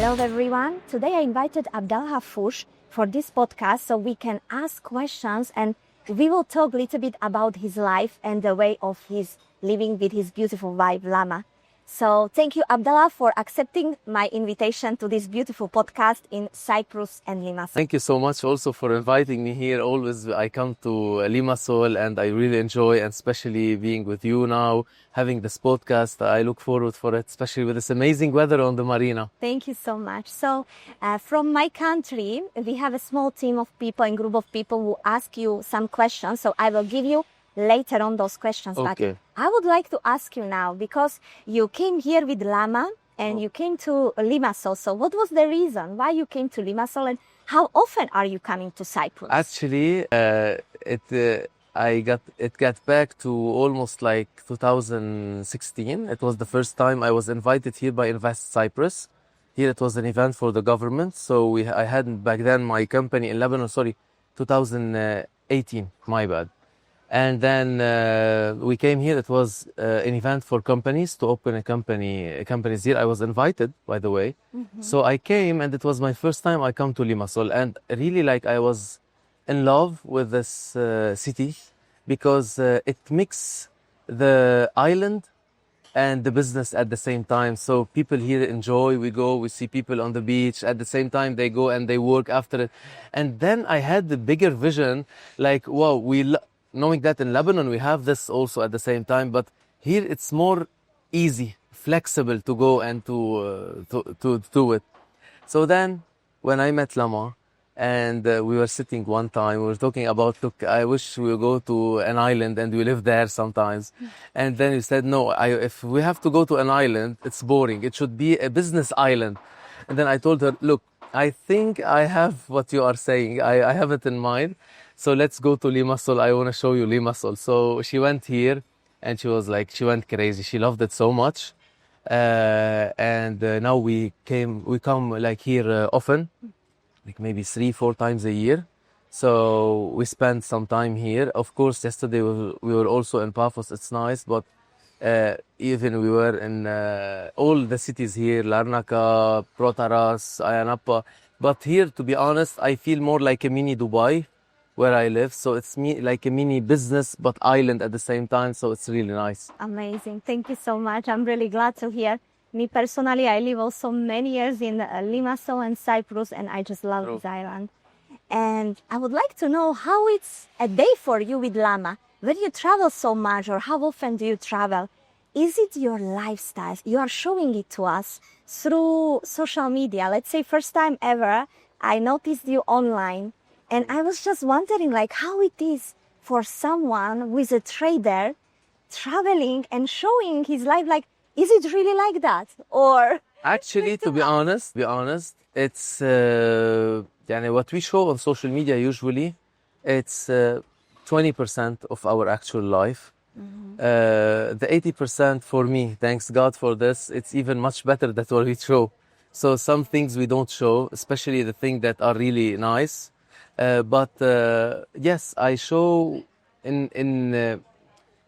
Hello everyone. Today I invited Abdallah Harfouch for this podcast so we can ask questions and we will talk a little bit about his life and the way of his living with his beautiful wife Lama. So thank you Abdallah for accepting my invitation to this beautiful podcast in Cyprus and Limassol. Thank you so much also for inviting me here. Always I come to Limassol and I really enjoy, and especially being with you now, having this podcast. I look forward for it, especially with this amazing weather on the marina. Thank you so much. So from my country, we have a small team of people and group of people who ask you some questions. So I will give you later on those questions. Okay. But I would like to ask you now, because you came here with Lama and you came to Limassol. So what was the reason why you came to Limassol and how often are you coming to Cyprus? Actually, it got back to almost like 2016. It was the first time I was invited here by Invest Cyprus. Here it was an event for the government. So I had back then my company in Lebanon, 2018, my bad. And then we came here. It was an event for companies to open companies here. I was invited, by the way. Mm-hmm. So I came, and it was my first time I come to Limassol. And really, I was in love with this city because it mixes the island and the business at the same time. So people here enjoy. We see people on the beach. At the same time, they go and they work after it. And then I had the bigger vision, wow, knowing that in Lebanon we have this also at the same time, but here it's more easy, flexible to go and to do it. So then when I met Lama and we were sitting one time, we were talking about, look, I wish we would go to an island and we live there sometimes. And then he said, no, if we have to go to an island, it's boring. It should be a business island. And then I told her, look, I think I have what you are saying. I have it in mind. So let's go to Limassol. I want to show you Limassol. So she went here and she went crazy. She loved it so much. And now we come here often, maybe 3-4 times a year. So we spend some time here. Of course, yesterday we were also in Paphos. It's nice, but even we were in all the cities here, Larnaca, Protaras, Ayanapa. But here, to be honest, I feel more like a mini Dubai where I live. So it's like a mini business, but island at the same time. So it's really nice. Amazing. Thank you so much. I'm really glad to hear. Me personally, I live also many years in Limassol and Cyprus, and I just love this island. And I would like to know how it's a day for you with Lama. When you travel so much, or how often do you travel? Is it your lifestyle? You are showing it to us through social media. Let's say first time ever, I noticed you online. And I was just wondering how it is for someone who is a trader traveling and showing his life. Is it really like that? Or actually, to be honest, it's what we show on social media usually, it's 20% of our actual life. Mm-hmm. The 80% for me, thanks God for this, it's even much better than what we show. So some things we don't show, especially the things that are really nice. But yes, I show in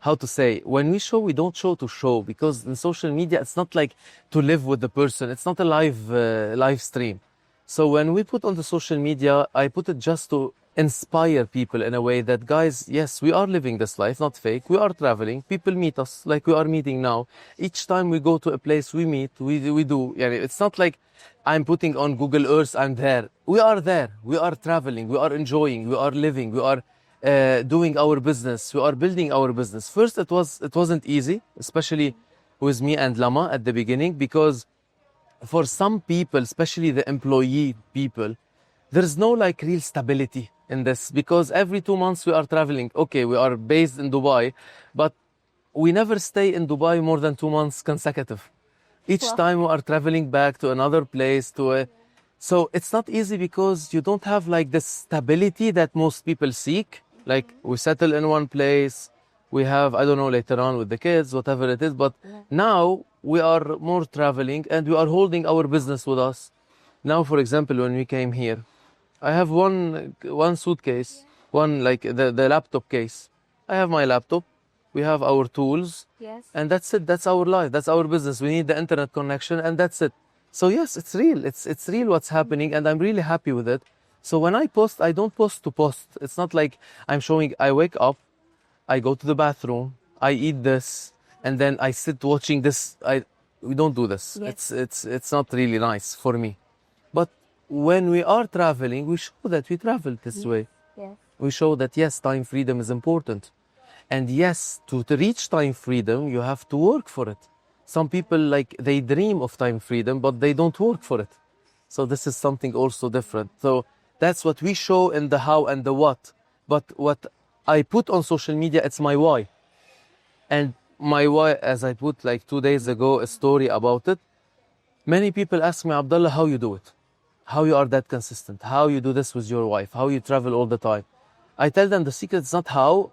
how to say, when we show, we don't show to show, because in social media, it's not like to live with the person. It's not a live stream. So when we put on the social media, I put it just to inspire people in a way that, guys, yes, we are living this life, not fake. We are traveling. People meet us like we are meeting now. Each time we go to a place, we meet, we do. It's not like I'm putting on Google Earth, I'm there. We are there. We are traveling. We are enjoying. We are living. We are doing our business. We are building our business. First, it wasn't easy, especially with me and Lama at the beginning, because for some people, especially the employee people, there's no real stability in this, because every 2 months we are traveling. Okay, we are based in Dubai, but we never stay in Dubai more than 2 months consecutive. Each time we are traveling back to another place, so it's not easy because you don't have this stability that most people seek. We settle in one place, we have, I don't know, later on with the kids, whatever it is, but now we are more traveling and we are holding our business with us. Now, for example, when we came here, I have one suitcase, the laptop case. I have my laptop, we have our tools, yes, and that's it. That's our life, that's our business. We need the internet connection, and that's it. So yes, it's real. It's real what's happening, and I'm really happy with it. So when I post, I don't post to post. It's not like I'm showing. I wake up, I go to the bathroom, I eat this, and then I sit watching this. We don't do this. Yes. It's not really nice for me. But when we are traveling, we show that we travel this way. Yes. We show that yes, time freedom is important. And yes, to reach time freedom, you have to work for it. Some people, like, they dream of time freedom, but they don't work for it. So this is something also different. So that's what we show in the how and the what. But what I put on social media, it's my why. And my why, as I put like 2 days ago, a story about it. Many people ask me, Abdallah, how you do it? How you are that consistent? How you do this with your wife? How you travel all the time? I tell them the secret is not how,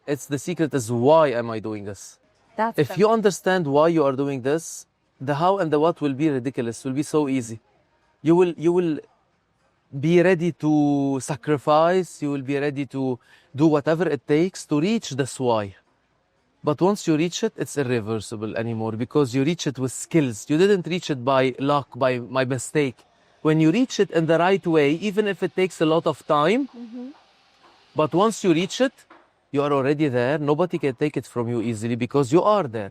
it's the secret is why am I doing this? That's If you understand why you are doing this, the how and the what will be ridiculous, will be so easy. You will be ready to sacrifice, you will be ready to do whatever it takes to reach this why. But once you reach it, it's irreversible anymore because you reach it with skills. You didn't reach it by luck, by mistake. When you reach it in the right way, even if it takes a lot of time, but once you reach it, you are already there. Nobody can take it from you easily because you are there.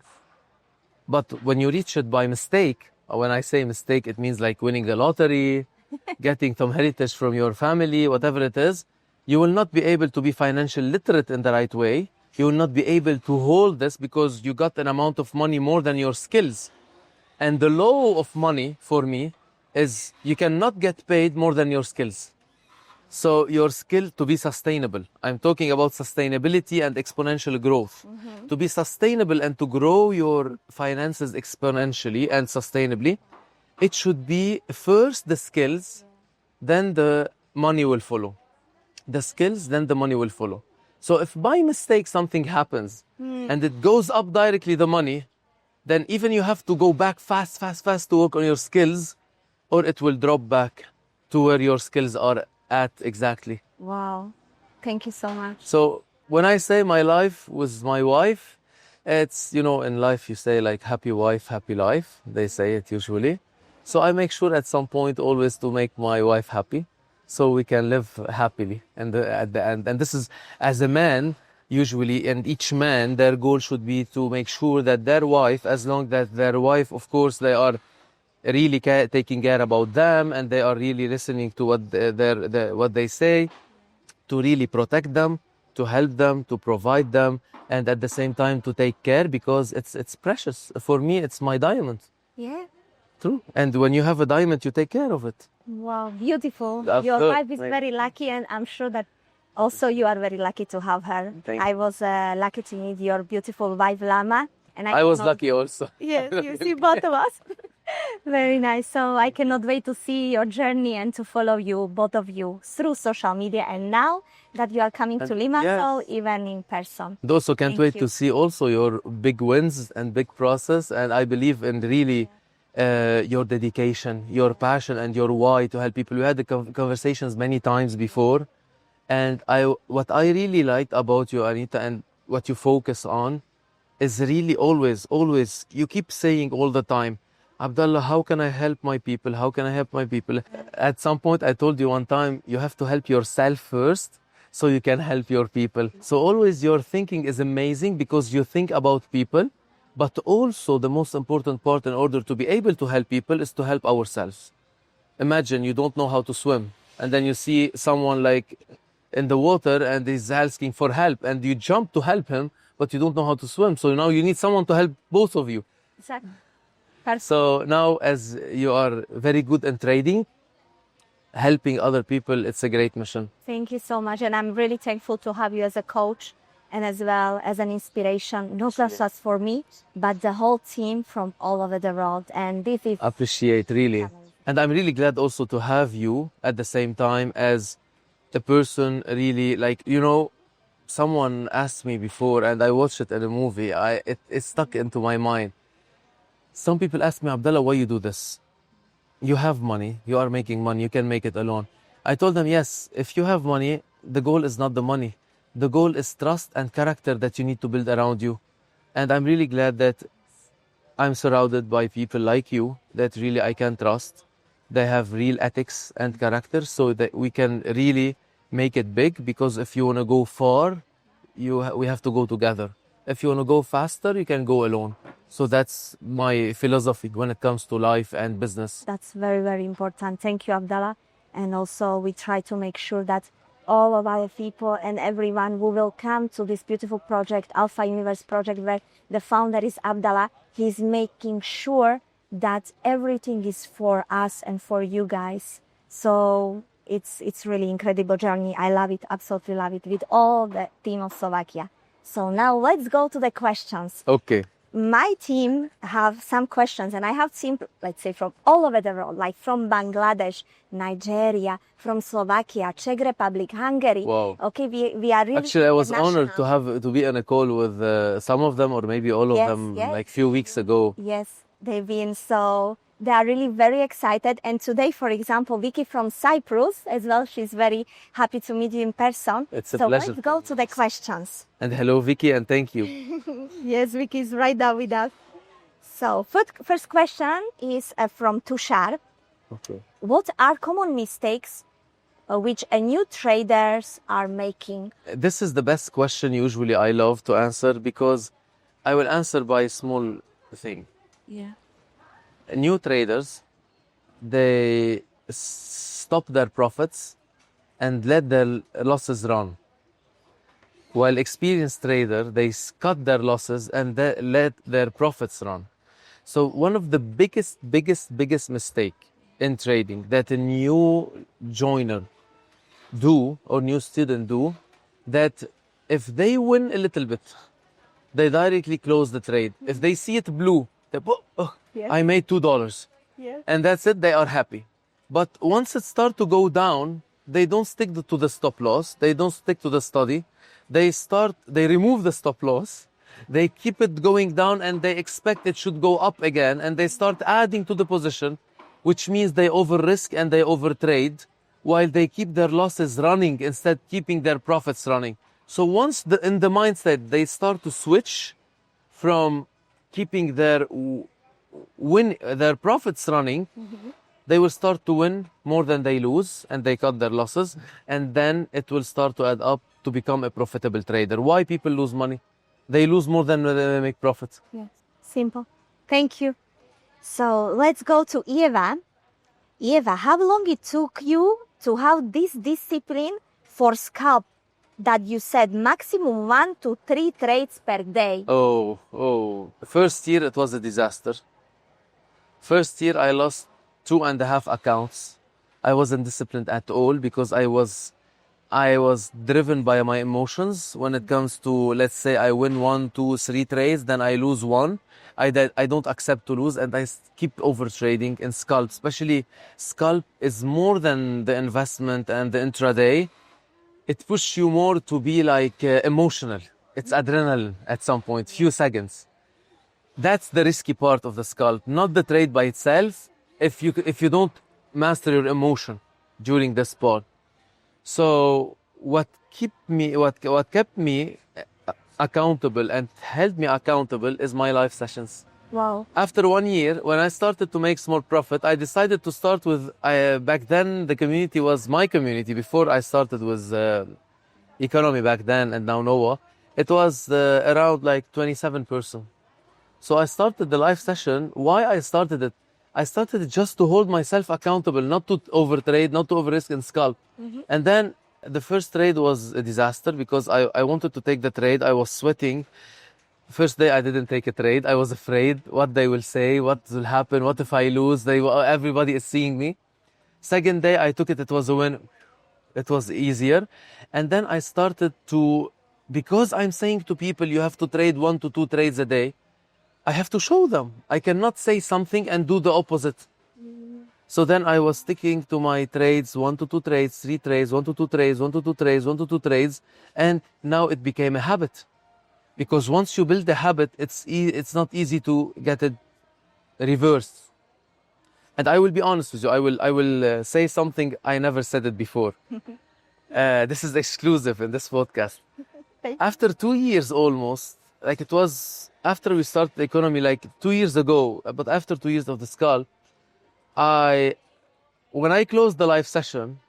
But when you reach it by mistake, when I say mistake, it means like winning the lottery, getting some heritage from your family, whatever it is, you will not be able to be financially literate in the right way. You will not be able to hold this because you got an amount of money more than your skills. And the law of money for me is you cannot get paid more than your skills. So your skill to be sustainable. I'm talking about sustainability and exponential growth. To be sustainable and to grow your finances exponentially and sustainably, it should be first the skills, then the money will follow. The skills, then the money will follow. So if by mistake something happens and it goes up directly the money, then even you have to go back fast to work on your skills, or it will drop back to where your skills are at exactly. Wow. Thank you so much. So when I say my life with my wife, it's, you know, in life you say like happy wife, happy life. They say it usually. So I make sure at some point always to make my wife happy so we can live happily. And at the end, and this is as a man, usually, and each man, their goal should be to make sure that their wife, as long that their wife, of course, they are really taking care about them and they are really listening to what what they say, to really protect them, to help them, to provide them, and at the same time to take care because it's precious. For me, it's my diamond. Yeah. True. And when you have a diamond, you take care of it. Wow, beautiful. Of Your course. wife is very lucky, and I'm sure that also you are very lucky to have her. Thank you. I was lucky to meet your beautiful wife, Lama. And I was cannot- lucky also. Yes, you see both of us. Very nice. So I cannot wait to see your journey and to follow you, both of you, through social media. And now that you are coming to Limassol, even in person. And also can't Thank wait you. to see also your big wins and big process. And I believe in really your dedication, your passion, and your why to help people. We had the conversations many times before. And what I really liked about you, Aneta, and what you focus on is really always, you keep saying all the time, Abdallah, how can I help my people? How can I help my people? At some point, I told you one time, you have to help yourself first so you can help your people. So always your thinking is amazing because you think about people, but also the most important part in order to be able to help people is to help ourselves. Imagine you don't know how to swim and then you see someone like in the water and he's asking for help and you jump to help him, but you don't know how to swim. So now you need someone to help both of you. Exactly. So now as you are very good in trading, helping other people, it's a great mission. Thank you so much. And I'm really thankful to have you as a coach and as well as an inspiration, not just for me, but the whole team from all over the world. And this is Appreciate, really. And I'm really glad also to have you at the same time as a person really, like, you know, someone asked me before and I watched it in a movie. It stuck into my mind. Some people ask me, Abdallah, why you do this? You have money, you are making money, you can make it alone. I told them, yes, if you have money, the goal is not the money. The goal is trust and character that you need to build around you. And I'm really glad that I'm surrounded by people like you that really I can trust. They have real ethics and character, so that we can really make it big. Because if you want to go far, we have to go together. If you want to go faster, you can go alone. So that's my philosophy when it comes to life and business. That's very, very important. Thank you, Abdallah. And also we try to make sure that all of our people and everyone who will come to this beautiful project, Alpha Universe project, where the founder is Abdallah, he's making sure that everything is for us and for you guys. So it's really incredible journey. I love it, absolutely love it, with all the team of Slovakia. So now let's go to the questions. Okay. My team have some questions, and I have team, let's say, from all over the world, like from Bangladesh, Nigeria, from Slovakia, Czech Republic, Hungary. Wow. Okay, we are really Actually, I was honored international. to be on a call with some of them, or maybe all of Yes, them, yes. like few weeks ago. Yes, they've been, so they are really very excited. And today, for example, Vicky from Cyprus as well, she's very happy to meet you in person. It's a so pleasure. let's go to the questions. And hello, Vicky, and thank you. Yes, Vicky is right there with us. So first question is from Tushar. Okay. What are common mistakes which a new traders are making? This is the best question usually I love to answer, because I will answer by a small thing. Yeah. New traders, they stop their profits and let their losses run. While experienced trader, they cut their losses and they let their profits run. So one of the biggest mistake in trading that a new joiner do, or new student do, that if they win a little bit, they directly close the trade. If they see it blue, they, Yes. I made $2. Yes. And that's it, they are happy. But once it starts to go down, they don't stick to the stop loss, they don't stick to the study, they remove the stop loss, they keep it going down, and they expect it should go up again, and they start adding to the position, which means they over risk and they over trade, while they keep their losses running instead keeping their profits running. So once in the mindset they start to switch from keeping their profits running, they will start to win more than they lose, and they cut their losses, and then it will start to add up to become a profitable trader. Why people lose money? They lose more than they make profits. Yes. Simple. Thank you. So let's go to Eva. Eva, how long it took you to have this discipline for scalp that you said maximum 1 to 3 trades per day? First year it was a disaster. First year I lost 2.5 accounts. I wasn't disciplined at all, because I was driven by my emotions. When it comes to, let's say I win 1, 2, 3 trades, then I lose one. I don't accept to lose, and I keep over trading in scalp. Especially scalp is more than the investment and the intraday. It pushes you more to be like emotional. It's adrenaline at some point, few seconds. That's the risky part of the scalp, not the trade by itself. If you don't master your emotion during the spot. So what kept me accountable and held me accountable is my live sessions. Wow. After 1 year, when I started to make small profit, I decided to start with, back then the community was my community. Before I started with economy back then, and now Noah, it was around like 27 person. So I started the live session. Why I started it? I started it just to hold myself accountable, not to overtrade, not to over-risk and scalp. And then the first trade was a disaster, because I wanted to take the trade. I was sweating. First day I didn't take a trade. I was afraid what they will say, what will happen, what if I lose? Everybody is seeing me. Second day I took it. It was a win. It was easier. And then I started to, because I'm saying to people, you have to trade 1 to 2 trades a day, I have to show them. I cannot say something and do the opposite. So then I was sticking to my trades, 1 to 2 trades, 3 trades, 1 to 2 trades, 1 to 2 trades, 1 to 2 trades. And now it became a habit. Because once you build a habit, it's not easy to get it reversed. And I will be honest with you, I will say something I never said it before. This is exclusive in this podcast. After 2 years almost, like it was after we started the economy like 2 years ago, but after 2 years of the scalp, when I closed the live session,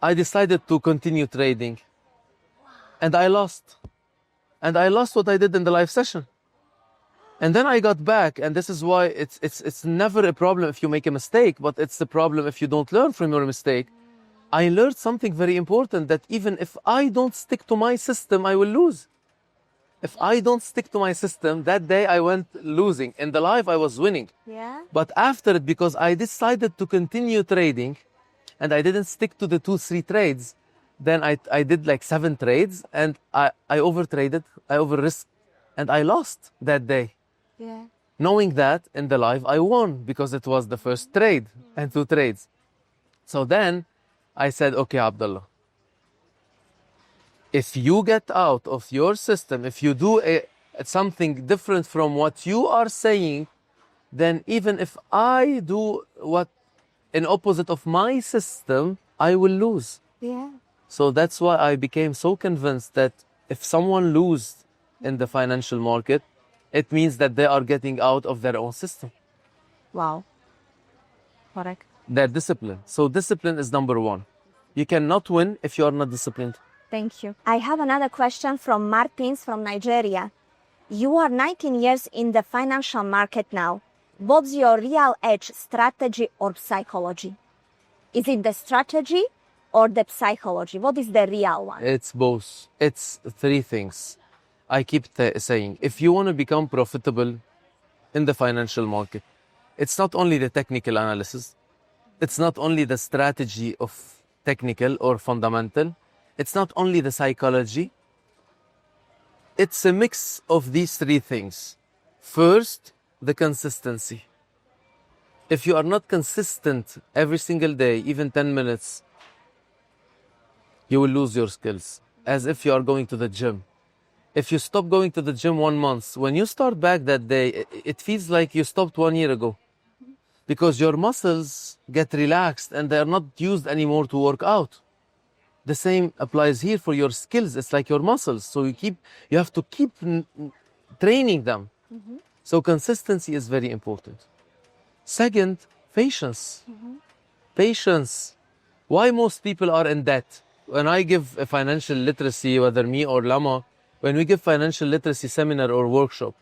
I decided to continue trading. And I lost. And I lost what I did in the live session. And then I got back, and this is why it's never a problem if you make a mistake, but it's a problem if you don't learn from your mistake. I learned something very important, that even if I don't stick to my system, I will lose. If I don't stick to my system, that day I went losing. In the live, I was winning. Yeah. But after it, because I decided to continue trading, and I didn't stick to the 2-3 trades, then I did like 7 trades, and I overtraded, I over-risked, and I lost that day. Yeah. Knowing that in the live, I won because it was the first trade and 2 trades. So then I said, okay, Abdallah, if you get out of your system, if you do something different from what you are saying, then even if I do what in opposite of my system, I will lose. Yeah. So that's why I became so convinced that if someone loses in the financial market, it means that they are getting out of their own system. Wow. Correct. Their discipline. So discipline is number 1. You cannot win if you are not disciplined. Thank you. I have another question from Martins from Nigeria. You are 19 years in the financial market now. What's your real edge, strategy or psychology? Is it the strategy or the psychology? What is the real one? It's both. It's 3 things. I keep saying, if you want to become profitable in the financial market, it's not only the technical analysis, it's not only the strategy of technical or fundamental, it's not only the psychology, it's a mix of these 3 things. First, the consistency. If you are not consistent every single day, even 10 minutes, you will lose your skills, as if you are going to the gym. If you stop going to the gym 1 month, when you start back that day, it feels like you stopped 1 year ago. Because your muscles get relaxed and they are not used anymore to work out. The same applies here for your skills. It's like your muscles. So you have to keep training them. Mm-hmm. So consistency is very important. Second, patience. Mm-hmm. Patience. Why most people are in debt? When I give a financial literacy, whether me or Lama, when we give financial literacy seminar or workshop,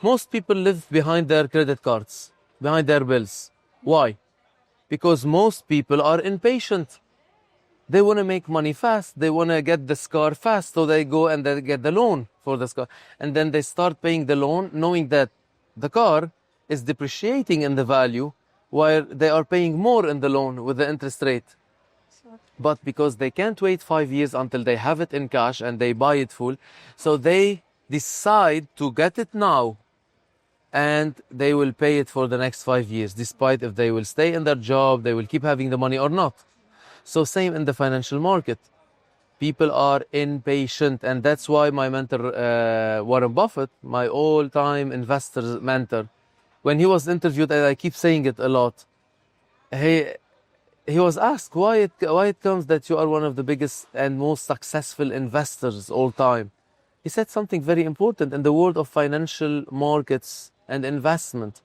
most people live behind their credit cards, behind their bills. Why? Because most people are impatient. They want to make money fast. They want to get this car fast, so they go and they get the loan for this car. And then they start paying the loan, knowing that the car is depreciating in the value, while they are paying more in the loan with the interest rate. But because they can't wait 5 years until they have it in cash and they buy it full, so they decide to get it now, and they will pay it for the next 5 years, despite if they will stay in their job, they will keep having the money or not. So same in the financial market. People are impatient, and that's why my mentor, Warren Buffett, my all-time investor mentor, when he was interviewed, and I keep saying it a lot, he was asked why it comes that you are one of the biggest and most successful investors all time. He said something very important in the world of financial markets and investment.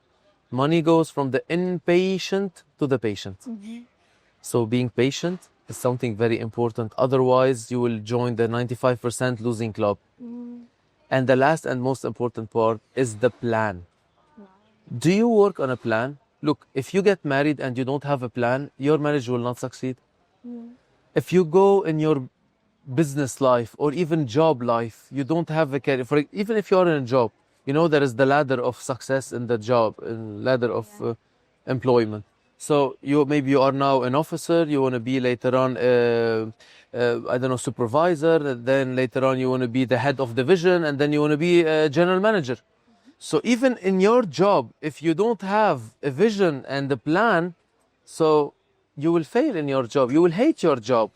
Money goes from the impatient to the patient. Mm-hmm. So being patient is something very important. Otherwise, you will join the 95% losing club. Mm. And the last and most important part is the plan. Wow. Do you work on a plan? Look, if you get married and you don't have a plan, your marriage will not succeed. Mm. If you go in your business life or even job life, you don't have a career. Even if you are in a job, there is the ladder of success in the job, ladder of employment. So maybe you are now an officer, you want to be later on, supervisor, then later on you want to be the head of division, and then you want to be a general manager. So even in your job, if you don't have a vision and a plan, so you will fail in your job. You will hate your job.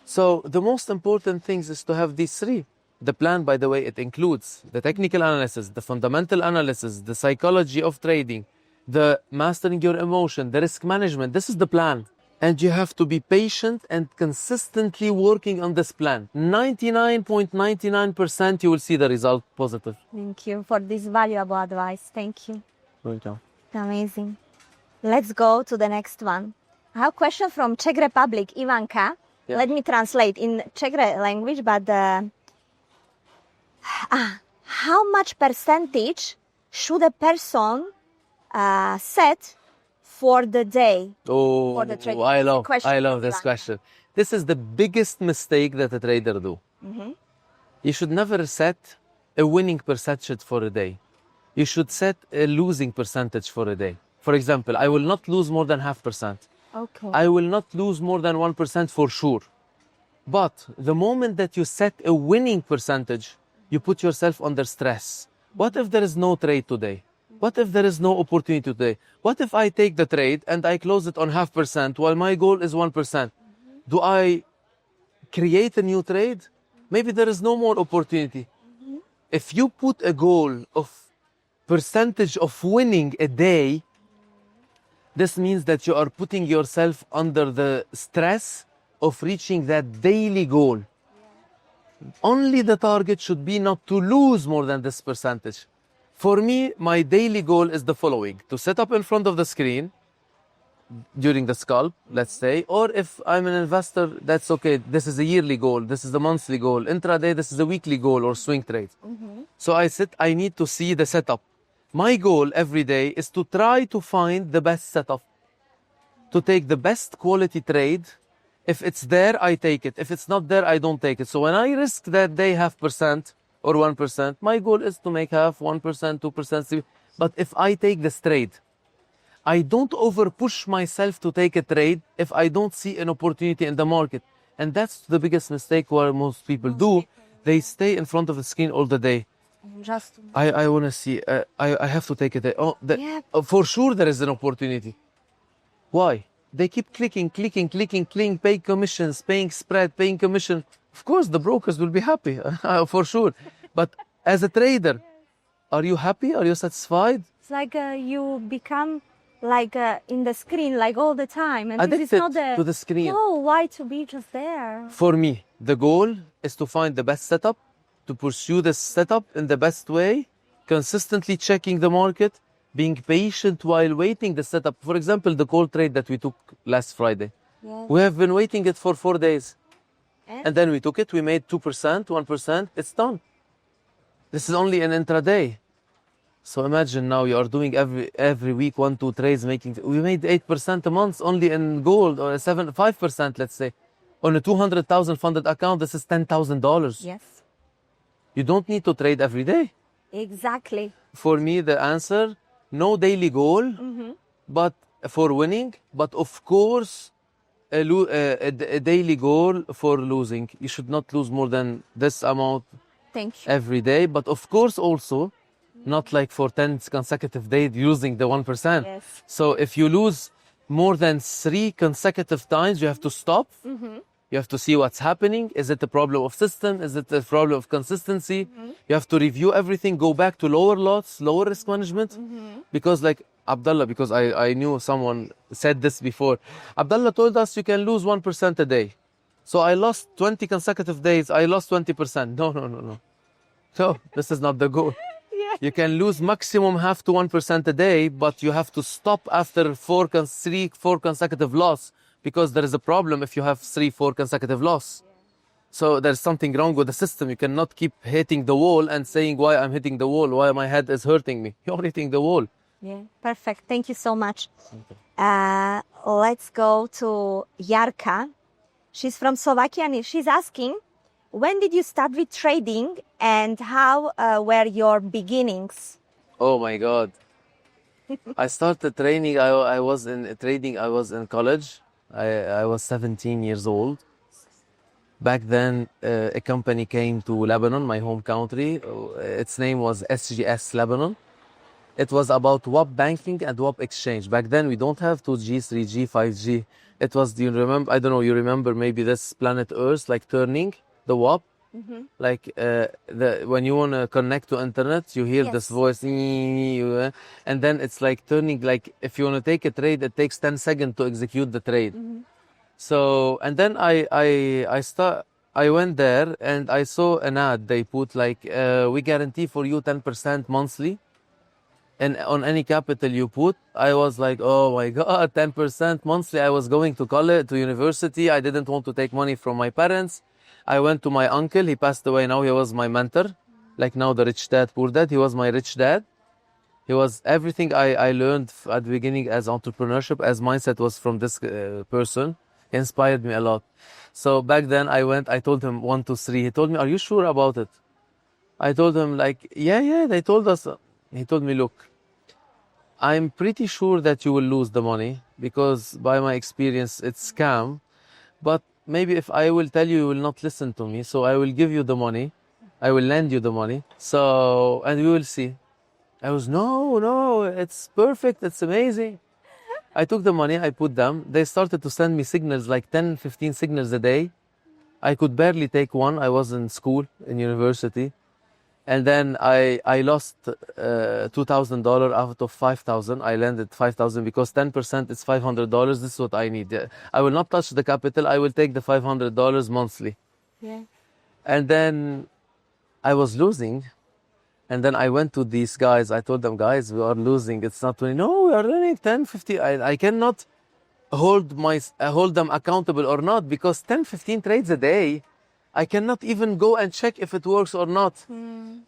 So the most important things is to have these 3. The plan, by the way, it includes the technical analysis, the fundamental analysis, the psychology of trading, the mastering your emotion, the risk management. This is the plan. and you have to be patient and consistently working on this plan. 99.99% you will see the result positive. Thank you for this valuable advice. Thank you. Welcome. Amazing. Let's go to the next one. I have a question from Czech Republic, Ivanka. Yeah. Let me translate in Czech language, but how much percentage should a person set for the day? Oh, For the trade. I love Question this from question. This is the biggest mistake that a trader do. You should never set a winning percentage for a day. You should set a losing percentage for a day. For example, I will not lose more than 0.5%. Okay. I will not lose more than 1% for sure. But the moment that you set a winning percentage, you put yourself under stress. What if there is no trade today? What if there is no opportunity today? What if I take the trade and I close it on 0.5% while my goal is 1%? Do I create a new trade? Maybe there is no more opportunity. If you put a goal of percentage of winning a day, this means that you are putting yourself under the stress of reaching that daily goal. Only the target should be not to lose more than this percentage. For me, my daily goal is the following: to set up in front of the screen during the scalp, let's say, or if I'm an investor, that's okay. This is a yearly goal, this is the monthly goal. Intraday, this is a weekly goal or swing trade. So I need to see the setup. My goal every day is to try to find the best setup, to take the best quality trade. If it's there, I take it. If it's not there, I don't take it. So when I risk that day 0.5% or 1%, my goal is to make 0.5%, 1%, 2%. But if I take this trade, I don't over push myself to take a trade if I don't see an opportunity in the market. And that's the biggest mistake what most people do. They stay in front of the screen all the day. Just I want to see, I have to take it. For sure there is an opportunity. Why? They keep clicking, paying commissions, paying spread, paying commission. Of course, the brokers will be happy, for sure. But as a trader, are you happy? Are you satisfied? it's like you become like in the screen like all the time, and this is Addicted not the to the screen. No, why to be just there? For me, the goal is to find the best setup, to pursue this setup in the best way, consistently checking the market, being patient while waiting the setup. For example, the call trade that we took last Friday. Yes. We have been waiting it for 4 days. And? And then we took it, we made 2%, 1%, it's done. This is only an intraday. So imagine now you are doing every week 1-2 trades, we made 8% a month only in gold, or 5%, let's say. On a 200,000 funded account, this is $10,000. Yes, You don't need to trade every day. exactly. For me, the answer, no daily goal, but for winning, but of course, a daily goal for losing. You should not lose more than this amount Thank you. every day, but of course also, not like for 10 consecutive days using the 1%. Yes. So if you lose more than 3 consecutive times, you have to stop. You have to see what's happening. Is it a problem of system? Is it a problem of consistency? You have to review everything, go back to lower lots, lower risk management. Because like Abdallah, because I knew someone said this before. Abdallah told us you can lose 1% a day. So I lost 20 consecutive days. I lost 20%. No. So this is not the goal. You can lose maximum 0.5 to 1% a day, but you have to stop after 4 consecutive loss, because there is a problem if you have 3-4 consecutive loss. So there's something wrong with the system. You cannot keep hitting the wall and saying why I'm hitting the wall, why my head is hurting me. You're hitting the wall. Yeah, perfect. Thank you so much. Let's go to Jarka. She's from Slovakia and she's asking, when did you start with trading and how were your beginnings? Oh my God. I started training. I was in trading. I was in college. I was 17 years old. Back then, a company came to Lebanon, my home country. Its name was SGS Lebanon. It was about WAP banking and WAP exchange. Back then, we don't have 2G, 3G, 5G. It was, do you remember? I don't know, you remember maybe this planet Earth, like turning the WAP? Like when you want to connect to internet, you hear this voice, and then it's like turning, like if you want to take a trade, it takes 10 seconds to execute the trade. So, and then I went there and I saw an ad. They put like, we guarantee for you 10% monthly. And on any capital you put, I was like, oh my God, 10% monthly. I was going to college, to university. I didn't want to take money from my parents. I went to my uncle. He passed away now. He was my mentor. Like now the rich dad, poor dad. He was my rich dad. He was everything I learned at the beginning as entrepreneurship, as mindset was from this person. He inspired me a lot. So back then I told him 1, 2, 3. He told me, are you sure about it? I told him like, yeah, they told us. He told me, look, I'm pretty sure that you will lose the money because by my experience, it's scam. But maybe if I will tell you, you will not listen to me. So I will give you the money. I will lend you the money. So, and we will see. I was, no, it's perfect. It's amazing. I took the money, I put them. They started to send me signals, like 10, 15 signals a day. I could barely take one. I was in school, in university. And then I lost $2,000 out of 5,000. I landed 5,000 because 10% is $500. This is what I need. I will not touch the capital. I will take the $500 monthly. Yeah. And then I was losing. And then I went to these guys. I told them, guys, we are losing. It's not 20. No, we are winning 10, 50. I cannot hold them accountable or not because 10, 15 trades a day. I cannot even go and check if it works or not.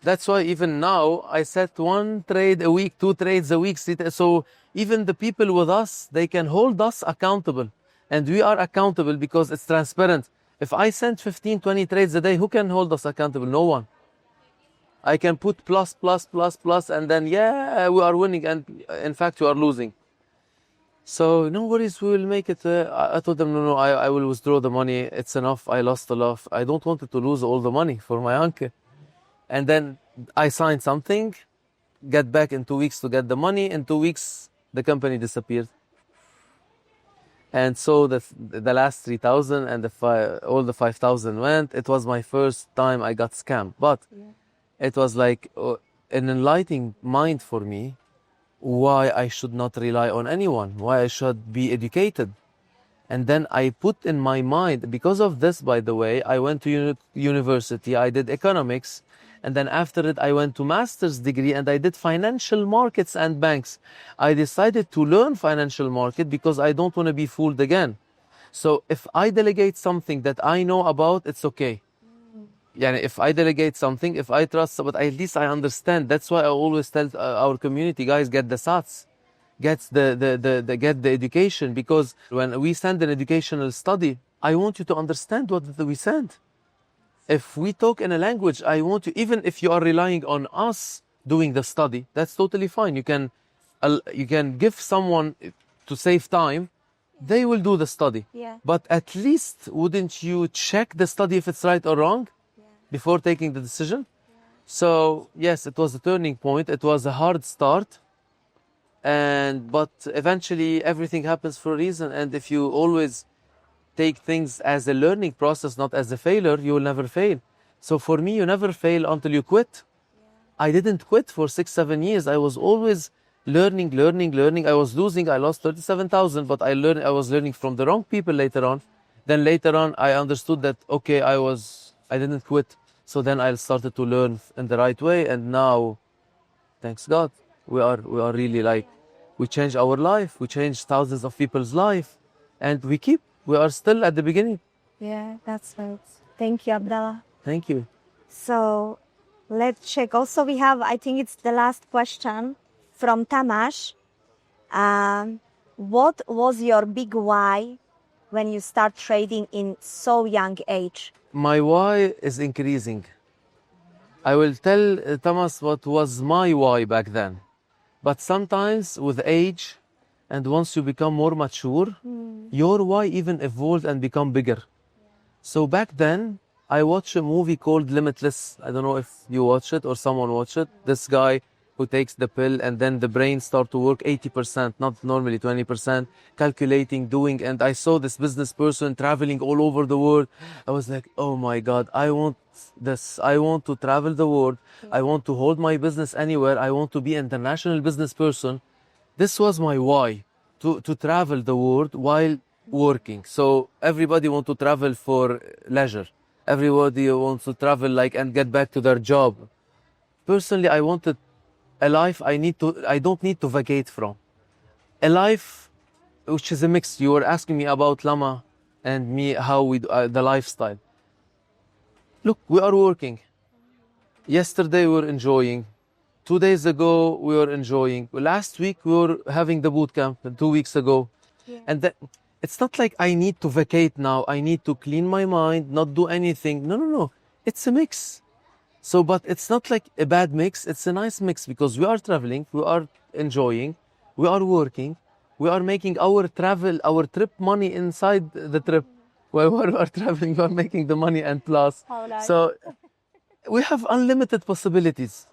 That's why even now I set 1 trade a week, 2 trades a week. So even the people with us, they can hold us accountable. And we are accountable because it's transparent. If I send 15, 20 trades a day, who can hold us accountable? No one. I can put plus, and then, yeah, we are winning. And in fact, you are losing. So no worries, we will make it. I told them, no, I will withdraw the money. It's enough. I lost a lot. I don't want to lose all the money for my uncle. And then I signed something, get back in 2 weeks to get the money. In 2 weeks, the company disappeared. And so the last 3,000 and all the 5,000 went. It was my first time I got scammed. But it was like an enlightening mind for me. Why I should not rely on anyone, why I should be educated. And then I put in my mind, because of this, by the way, I went to university, I did economics, and then after it I went to master's degree and I did financial markets and banks. I decided to learn financial market because I don't want to be fooled again. So if I delegate something that I know about, it's okay. Yani if I delegate something, if I trust, but at least I understand. That's why I always tell our community, guys, get the SATs, get the education, because when we send an educational study, I want you to understand what we send. If we talk in a language, I want you, even if you are relying on us doing the study, that's totally fine. You can give someone to save time. They will do the study. Yeah. But at least wouldn't you check the study if it's right or wrong? Before taking the decision. So yes, it was a turning point. It was a hard start, but eventually everything happens for a reason. And if you always take things as a learning process, not as a failure, you will never fail. So for me, you never fail until you quit. I didn't quit for 6, 7 years. I was always learning. I was losing. I lost 37,000, but I was learning from the wrong people later on. Then later on, I understood that, okay, I didn't quit. So then I started to learn in the right way. And now, thanks God, we are really like, we changed our life. We changed thousands of people's life. And we are still at the beginning. Yeah, that's right. Thank you, Abdallah. Thank you. So let's check. Also, we have, I think it's the last question from Tamash. What was your big why when you start trading in so young age? My why is increasing. I will tell Thomas what was my why back then. But sometimes with age and once you become more mature, your why even evolved and become bigger. So back then, I watched a movie called Limitless. I don't know if you watch it or someone watched it. This guy who takes the pill and then the brain start to work 80%, not normally 20%, calculating, doing. And I saw this business person traveling all over the world. I was like, oh my God, I want this. I want to travel the world. I want to hold my business anywhere. I want to be an international business person. This was my why, to travel the world while working. So everybody wants to travel for leisure. Everybody wants to travel and get back to their job. Personally, I wanted a life I don't need to vacate from. A life which is a mix. You were asking me about Lama and me, how we do, the lifestyle. Look, we are working. Yesterday we were enjoying. 2 days ago we were enjoying. Last week we were having the boot camp. 2 weeks ago, and it's not like I need to vacate now. I need to clean my mind, not do anything. No. It's a mix. So, but it's not like a bad mix. It's a nice mix because we are traveling, we are enjoying, we are working, we are making our trip money inside the trip. While we are traveling, we are making the money and plus. So we have unlimited possibilities.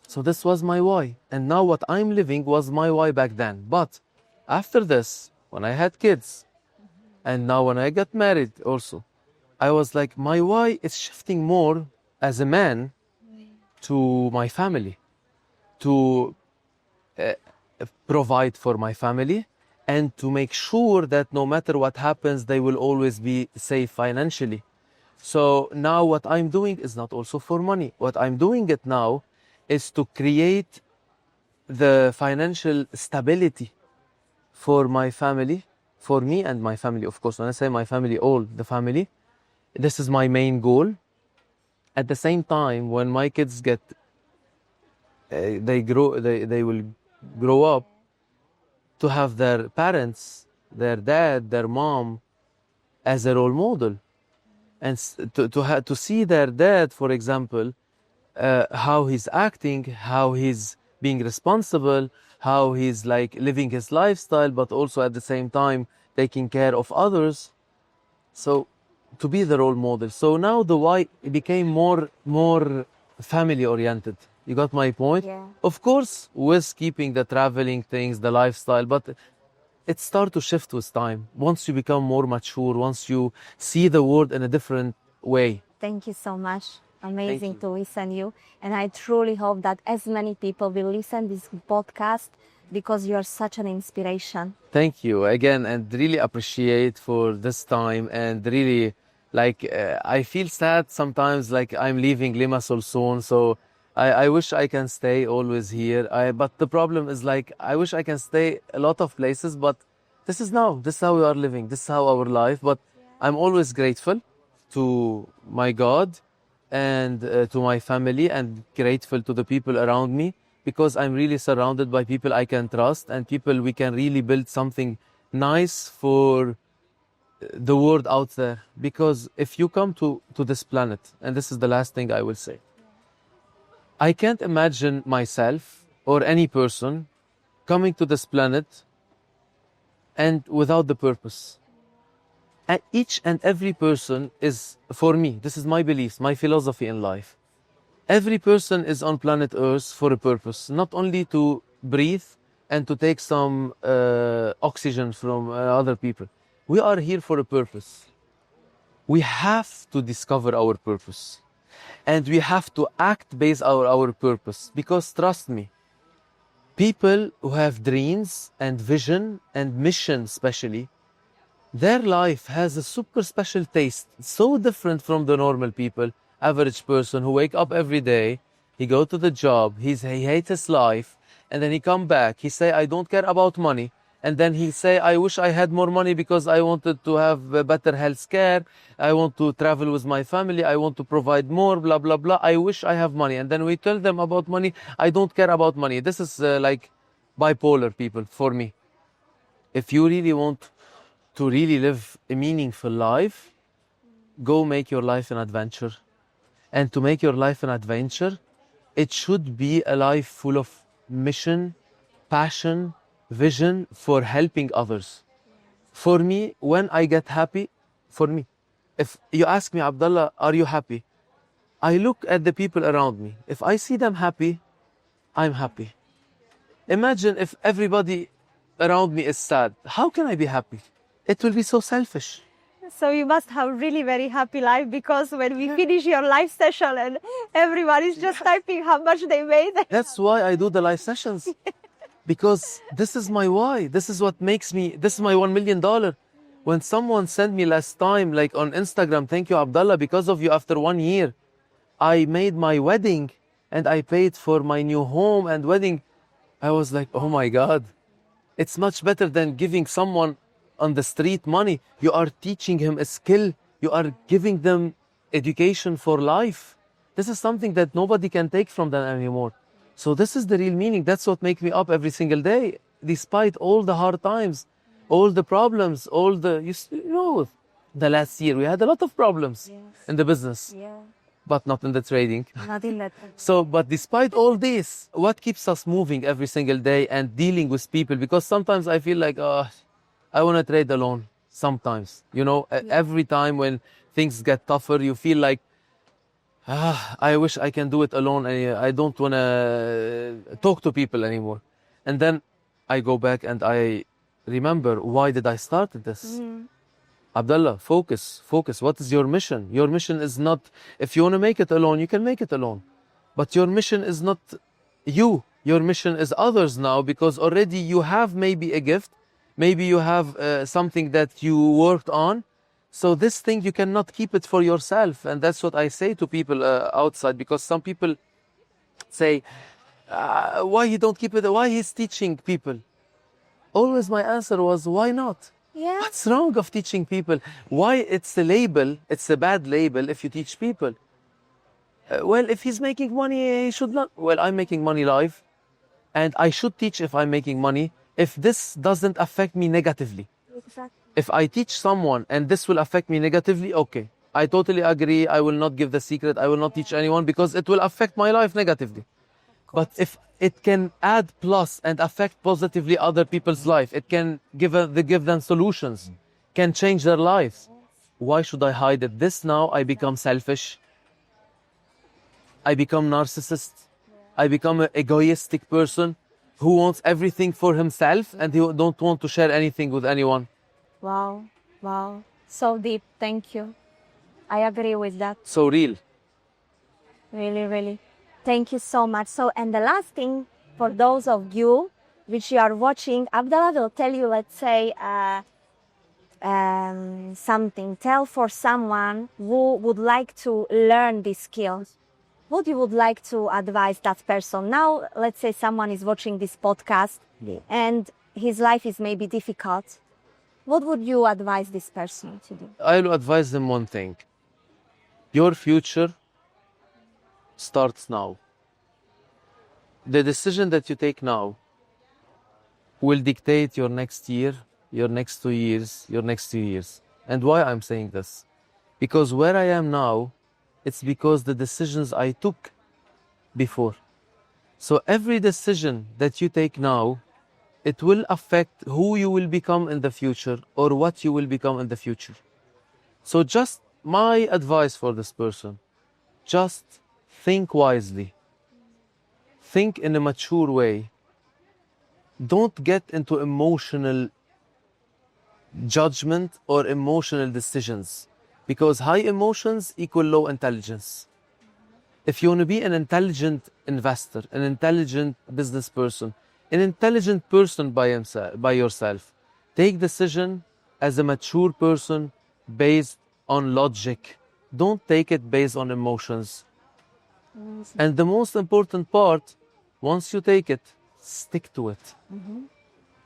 So this was my why. And now what I'm living was my why back then. But after this, when I had kids, and now when I got married also, I was like, my why is shifting more as a man to my family, to provide for my family and to make sure that no matter what happens, they will always be safe financially. So now what I'm doing is not also for money. What I'm doing it now is to create the financial stability for my family, for me and my family, of course. When I say my family, all the family, this is my main goal. At the same time, when my kids get, they will grow up to have their parents, their dad, their mom as a role model. And to see their dad, for example, how he's acting, how he's being responsible, how he's living his lifestyle, but also at the same time taking care of others. So to be the role model. So now the why became more family oriented. You got my point? Yeah. Of course, with keeping the traveling things, the lifestyle, but it starts to shift with time. Once you become more mature, once you see the world in a different way. Thank you so much. Amazing to listen you. And I truly hope that as many people will listen this podcast because you are such an inspiration. Thank you again, and really appreciate for this time. And really, I feel sad sometimes, I'm leaving Limassol soon. So I wish I can stay always here. But the problem is I wish I can stay a lot of places, but this is how we are living. This is how our life. But I'm always grateful to my God and to my family, and grateful to the people around me, because I'm really surrounded by people I can trust and people we can really build something nice for the world out there. Because if you come to this planet, and this is the last thing I will say, I can't imagine myself or any person coming to this planet and without the purpose. And each and every person is, for me, this is my beliefs, my philosophy in life. Every person is on planet Earth for a purpose, not only to breathe and to take some oxygen from other people. We are here for a purpose. We have to discover our purpose. And we have to act based on our purpose. Because trust me, people who have dreams and vision and mission especially, their life has a super special taste, so different from the normal people, average person who wake up every day, he go to the job, he hates his life, and then he come back, he say, I don't care about money, and then he say, I wish I had more money because I wanted to have better health care, I want to travel with my family, I want to provide more, blah, blah, blah, I wish I have money. And then we tell them about money, I don't care about money. This is bipolar people for me. If you really want to really live a meaningful life, go make your life an adventure. And to make your life an adventure, it should be a life full of mission, passion, vision for helping others. For me, when I get happy, if you ask me, Abdallah, are you happy? I look at the people around me. If I see them happy, I'm happy. Imagine if everybody around me is sad. How can I be happy? It will be so selfish. So you must have really very happy life, because when we finish your live session and everyone is just typing how much they made. That's why I do the live sessions. Because this is my why. This is what makes me, this is my $1 million. When someone sent me last time, like on Instagram, thank you, Abdallah, because of you, after 1 year, I made my wedding and I paid for my new home and wedding. I was like, oh my God, it's much better than giving someone on the street money. You are teaching him a skill. You are giving them education for life. This is something that nobody can take from them anymore. So this is the real meaning. That's what makes me up every single day, despite all the hard times, all the problems, the last year we had a lot of problems in the business, but not in the trading. Not in that. So, but despite all this, what keeps us moving every single day and dealing with people? Because sometimes I feel like, I want to trade alone. Sometimes, every time when things get tougher, you feel like, I wish I can do it alone. I don't want to talk to people anymore. And then I go back and I remember, why did I start this? Abdallah, focus. What is your mission? Your mission is not, if you want to make it alone, you can make it alone. But your mission is not you. Your mission is others now, because already you have maybe a gift. Maybe you have something that you worked on. So this thing, you cannot keep it for yourself. And that's what I say to people outside, because some people say, why he don't keep it? Why he's teaching people? Always my answer was, why not? Yeah. What's wrong of teaching people? Why it's a label, it's a bad label if you teach people? Well, if he's making money, he should not. Well, I'm making money live, and I should teach if I'm making money, if this doesn't affect me negatively. Exactly. If I teach someone and this will affect me negatively, okay. I totally agree. I will not give the secret. I will not teach anyone because it will affect my life negatively. But if it can add plus and affect positively other people's life, it can give them solutions, can change their lives. Why should I hide it? This now I become selfish. I become narcissist. I become an egoistic person who wants everything for himself and he don't want to share anything with anyone. Wow. So deep. Thank you. I agree with that. So real. Really. Thank you so much. So, and the last thing, for those of you which you are watching, Abdallah will tell you, let's say, something. Tell for someone who would like to learn these skills. What you would like to advise that person? Now, let's say someone is watching this podcast and his life is maybe difficult. What would you advise this person to do? I will advise them one thing. Your future starts now. The decision that you take now will dictate your next year, your next 2 years, your next 2 years. And why I'm saying this? Because where I am now, it's because the decisions I took before. So every decision that you take now, it will affect who you will become in the future or what you will become in the future. So just my advice for this person, just think wisely. Think in a mature way. Don't get into emotional judgment or emotional decisions, because high emotions equal low intelligence. If you want to be an intelligent investor, an intelligent business person, an intelligent person by yourself, take decision as a mature person based on logic. Don't take it based on emotions. And the most important part, once you take it, stick to it.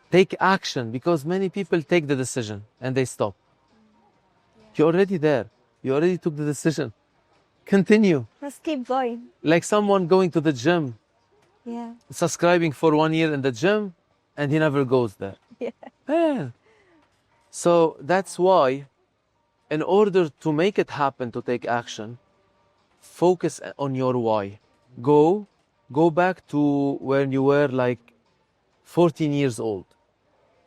Take action, because many people take the decision and they stop. You're already there. You already took the decision. Continue. Let's keep going. Like someone going to the gym, Yeah. subscribing for 1 year in the gym, and he never goes there. Yeah. So that's why, in order to make it happen, to take action, focus on your why. Go back to when you were like 14 years old.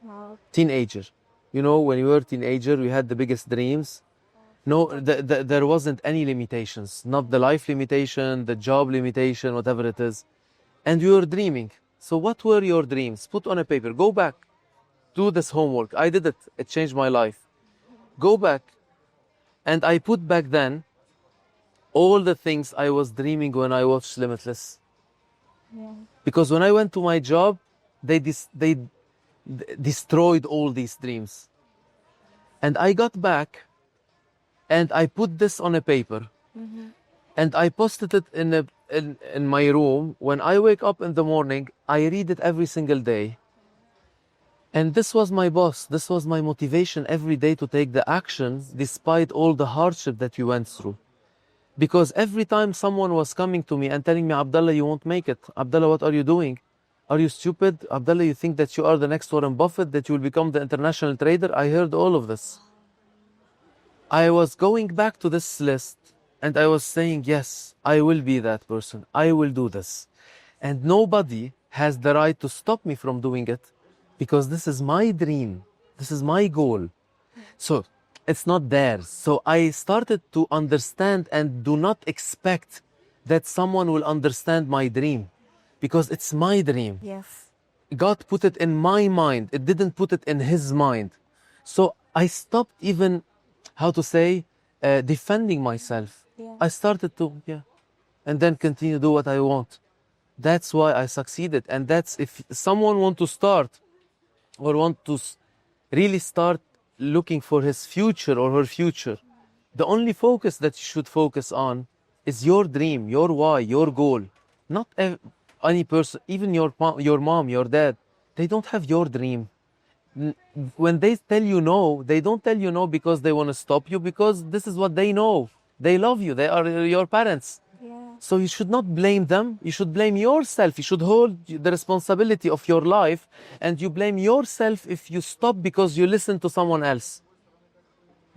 Wow. Teenager. You know, when you were a teenager, we had the biggest dreams. No, there wasn't any limitations. Not the life limitation, the job limitation, whatever it is. And you were dreaming. So what were your dreams? Put on a paper. Go back. Do this homework. I did it. It changed my life. Go back. And I put back then all the things I was dreaming when I watched Limitless. Yeah. Because when I went to my job, they destroyed all these dreams. And I got back and I put this on a paper. And I posted it in my room. When I wake up in the morning, I read it every single day. And this was my boss. This was my motivation every day to take the action despite all the hardship that we went through. Because every time someone was coming to me and telling me, Abdallah, you won't make it. Abdallah, what are you doing? Are you stupid? Abdallah, you think that you are the next Warren Buffett, that you will become the international trader? I heard all of this. I was going back to this list and I was saying, yes, I will be that person. I will do this. And nobody has the right to stop me from doing it because this is my dream. This is my goal. So it's not theirs. So I started to understand and do not expect that someone will understand my dream because it's my dream. Yes. God put it in my mind. It didn't put it in his mind. So I stopped even, defending myself. Yeah. I started to, and then continue to do what I want. That's why I succeeded. And that's if someone want to start or want to really start looking for his future or her future, the only focus that you should focus on is your dream, your why, your goal. Not any person, even your mom, your dad, they don't have your dream. When they tell you no, they don't tell you no because they want to stop you, because this is what they know. They love you. They are your parents. Yeah. So you should not blame them. You should blame yourself. You should hold the responsibility of your life, and you blame yourself if you stop because you listen to someone else.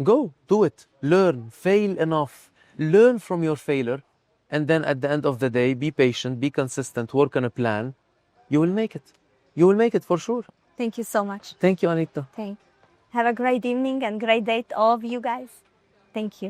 Go, do it. Learn, fail enough. Learn from your failure. And then at the end of the day, be patient, be consistent, work on a plan. You will make it. You will make it for sure. Thank you so much. Thank you, Aneta. Have a great evening and great day to all of you guys. Thank you.